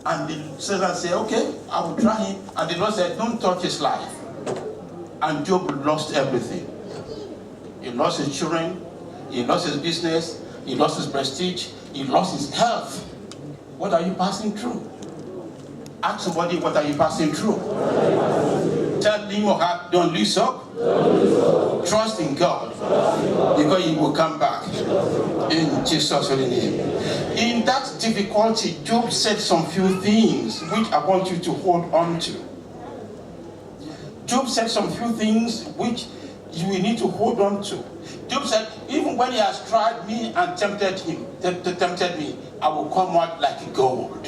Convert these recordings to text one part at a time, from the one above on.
And the Satan said, okay, I will try him. And the Lord said, don't touch his life. And Job lost everything. He lost his children, he lost his business, he lost his prestige, he lost his health. What are you passing through? Ask somebody, what are you passing through? Tell him or her, don't lose hope. Trust in God. Because he will come back. In Jesus' holy name. In that difficulty, Job said some few things which I want you to hold on to. Job said some few things which you will need to hold on to. Job said, even when he has tried me and tempted me, I will come out like gold.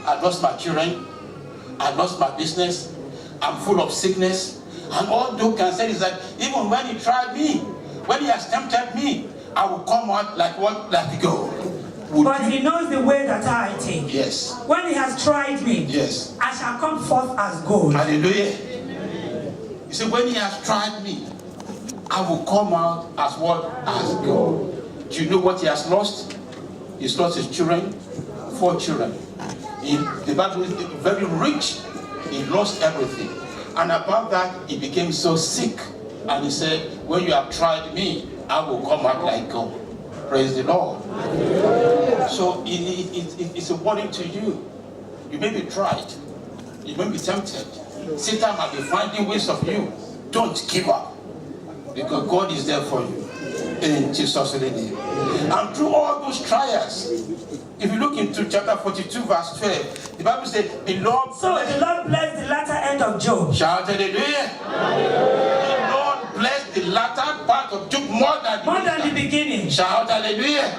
I lost my children. I lost my business. I'm full of sickness. And all Job can say is that even when he tried me, when he has tempted me, I will come out like what? Like gold. But he knows the way that I take. Yes. When he has tried me, yes, I shall come forth as gold. Hallelujah. You see, when he has tried me, I will come out as what? As gold. Do you know what he has lost? He's lost his children, 4 children. The Bible is very rich. He lost everything. And above that, he became so sick. And he said, when you have tried me, I will come out like gold. Praise the Lord. So it's a warning to you. You may be tried. You may be tempted. Satan might be finding ways of you. Don't give up. Because God is there for you. In Jesus' name. And through all those trials, if you look into chapter 42, verse 12, the Bible says, the Lord blessed the latter end of Job. Shout hallelujah. The Lord blessed the latter part of Job more than the beginning. Shout hallelujah.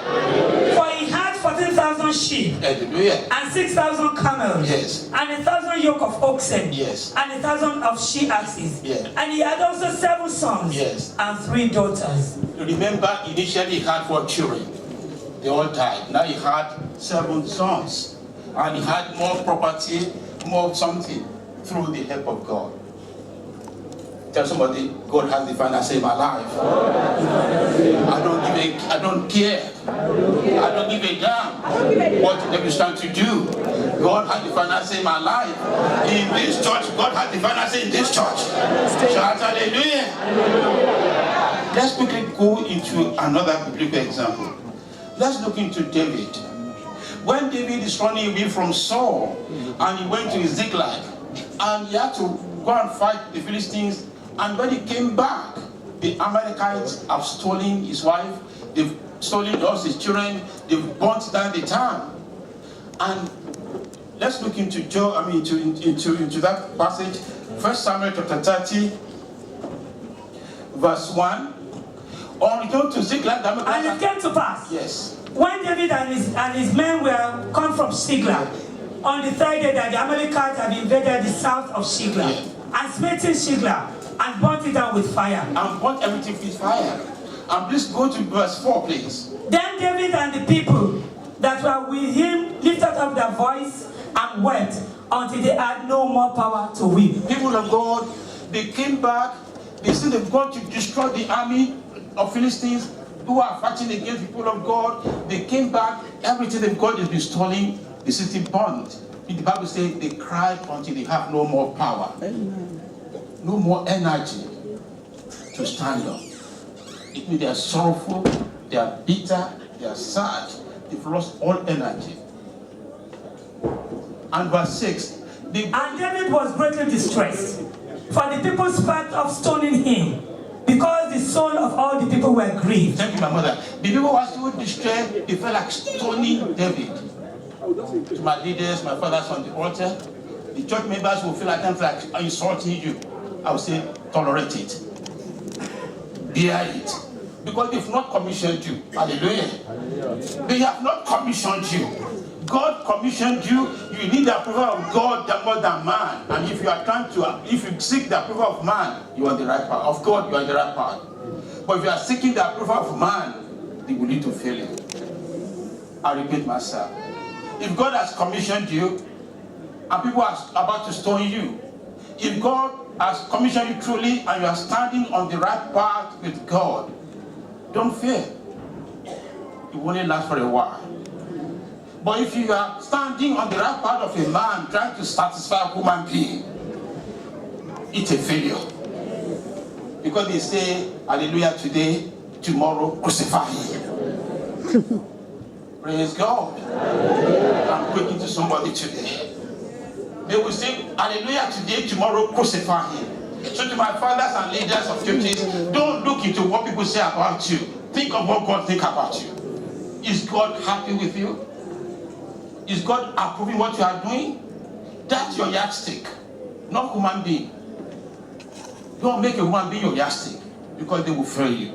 For he had 14,000 sheep. Hallelujah. And 6,000 camels. Yes. And 1,000 yoke of oxen. Yes. And 1,000 of she asses. Yes. And he had also 7 sons. Yes. And 3 daughters. Remember, initially he had 4 children. They all died. Now he had 7 sons. And he had more property, more something, through the help of God. Tell somebody, God has the final say in my life. I don't care. I don't give a damn what the devil is trying to do. God has the final say in my life. In this church, God has the final say in this church. Shout hallelujah. Let's quickly go into another biblical example. Let's look into David. When David is running away from Saul, and he went to Ziklag, and he had to go and fight the Philistines, and when he came back, the Amalekites have stolen his wife, they've stolen all his children, they've burnt down the town. And let's look into into that passage, 1 Samuel chapter 30, verse 1. On return to Ziklag, and it came to pass. Yes. When David and his men were come from Ziklag, on the 3rd day that the Amalekites had invaded the south of Ziklag, and smitten Ziklag, and burnt it down with fire. And burnt everything with fire. And please go to verse 4, please. Then David and the people that were with him lifted up their voice and wept until they had no more power to weep. People of God, they came back. They said they've gone to destroy the army of Philistines who are fighting against the people of God. They came back. Everything they've got is been stolen. The city burned. The Bible says they cried until they have no more power. Amen. No more energy to stand up. It means they are sorrowful, they are bitter, they are sad, they've lost all energy. And verse 6. And David was greatly distressed, for the people spake of stoning him, because the soul of all the people were grieved. Thank you, my mother. The people were so distressed, they felt like stoning David. To my leaders, my fathers on the altar, the church members will feel like insulting you. I will say, tolerate it. Bear it. Because they've not commissioned you. Hallelujah. They have not commissioned you. God commissioned you. You need the approval of God more than man. And if you seek the approval of man, you are on the right path. Of God, you are on the right path. But if you are seeking the approval of man, they will lead to failure. I repeat myself. If God has commissioned you, and people are about to stone you, if God has commissioned you truly, and you are standing on the right path with God, don't fear. It will only last for a while. But if you are standing on the right part of a man trying to satisfy a human being, it's a failure. Because they say, hallelujah today, tomorrow crucify him. Praise God. I'm speaking to somebody today. They will say, hallelujah today, tomorrow crucify him. So to my fathers and leaders of churches, don't look into what people say about you. Think of what God thinks about you. Is God happy with you? Is God approving what you are doing? That's your yardstick, not human being. Don't make a human being your yardstick, because they will fail you.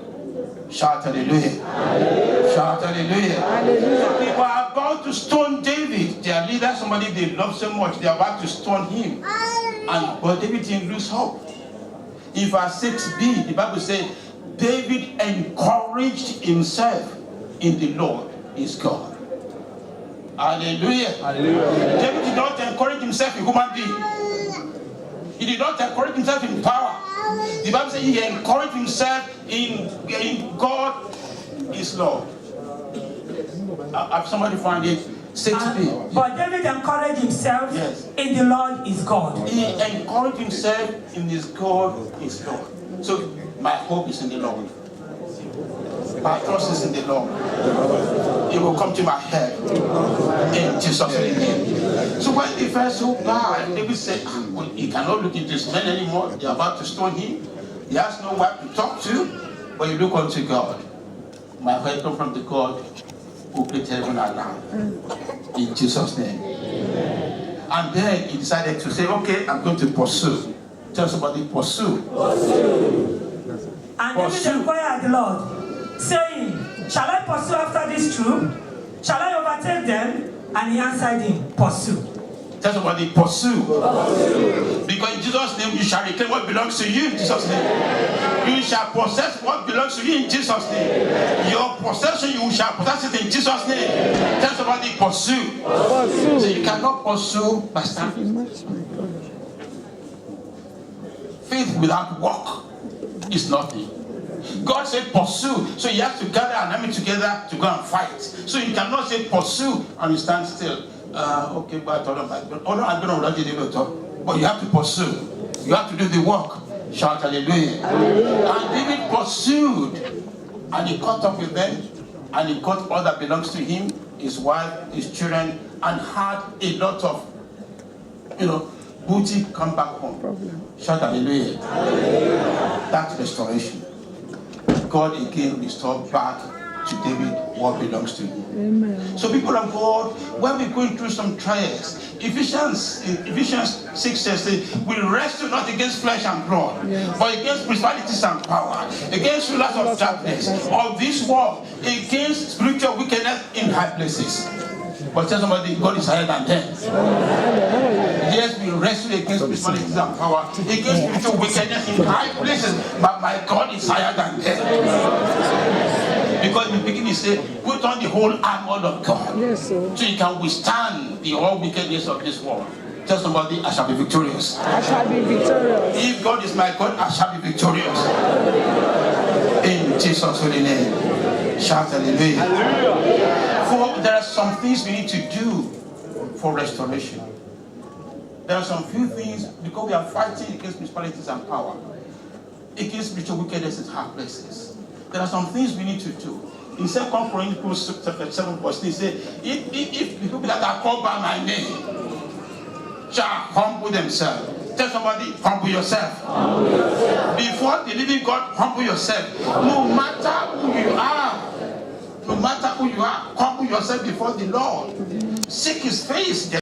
Shout hallelujah. Hallelujah. Shout hallelujah. Hallelujah. People are about to stone David. Their leader, somebody they love so much, they are about to stone him. But David didn't lose hope. In verse 6b, the Bible says, David encouraged himself in the Lord his God. Hallelujah. Hallelujah. David did not encourage himself in human being. He did not encourage himself in power. The Bible says he encouraged himself in God his Lord. Have somebody find it? 6b. But David encouraged himself in the Lord his God. He encouraged himself in his God his Lord. So my hope is in the Lord. My trust is in the Lord. It will come to my head in Jesus' name. So when the first so bad, David said, well, he cannot look into his men anymore. They're about to stone him. He has no one to talk to, but you look unto God. My help comes from the God who created heaven and earth. In Jesus' name. And then he decided to say, okay, I'm going to pursue. Tell somebody, pursue. And David inquired the Lord, saying, shall I pursue after this troop? Shall I overtake them? And he answered him, pursue. Tell somebody, pursue. Pursue. Because in Jesus' name you shall reclaim what belongs to you in Jesus' name. You shall possess what belongs to you in Jesus' name. Your possession, you shall possess it in Jesus' name. Tell somebody, pursue. Pursue. So you cannot pursue by standing. Faith without work is nothing. God said pursue, so you have to gather an army together to go and fight. So you cannot say pursue and you stand still. Okay, but but you have to pursue. You have to do the work. Shout hallelujah. Hallelujah. And David pursued, and he caught up with them, and he got all that belongs to him, his wife, his children, and had a lot of, booty come back home. Shout hallelujah. Hallelujah. That's restoration. God again restored back to David what belongs to him. Amen. So people of God, when we're going through some trials, Ephesians 6 says, we wrestle not against flesh and blood, but against principalities and power, against rulers of darkness, of this world, against spiritual wickedness in high places. But tell somebody, God is higher than them. Yes, we wrestle against principalities and power, against spiritual wickedness in high places, but my God is higher than them. Because in the beginning he said, put on the whole armor of God, so you can withstand the whole wickedness of this world. Tell somebody, I shall be victorious. I shall be victorious. If God is my God, I shall be victorious. In Jesus' holy name. Shout hallelujah. For there are some things we need to do for restoration. There are some few things, because we are fighting against principalities and power, against spiritual wickedness in high places. There are some things we need to do. In 2 Corinthians 7 verse 3, say, if the people that are called by my name shall humble themselves. Tell somebody, humble yourself. Humble yourself. Before the living God, humble yourself. No matter who you are, humble yourself before the Lord. Seek his face.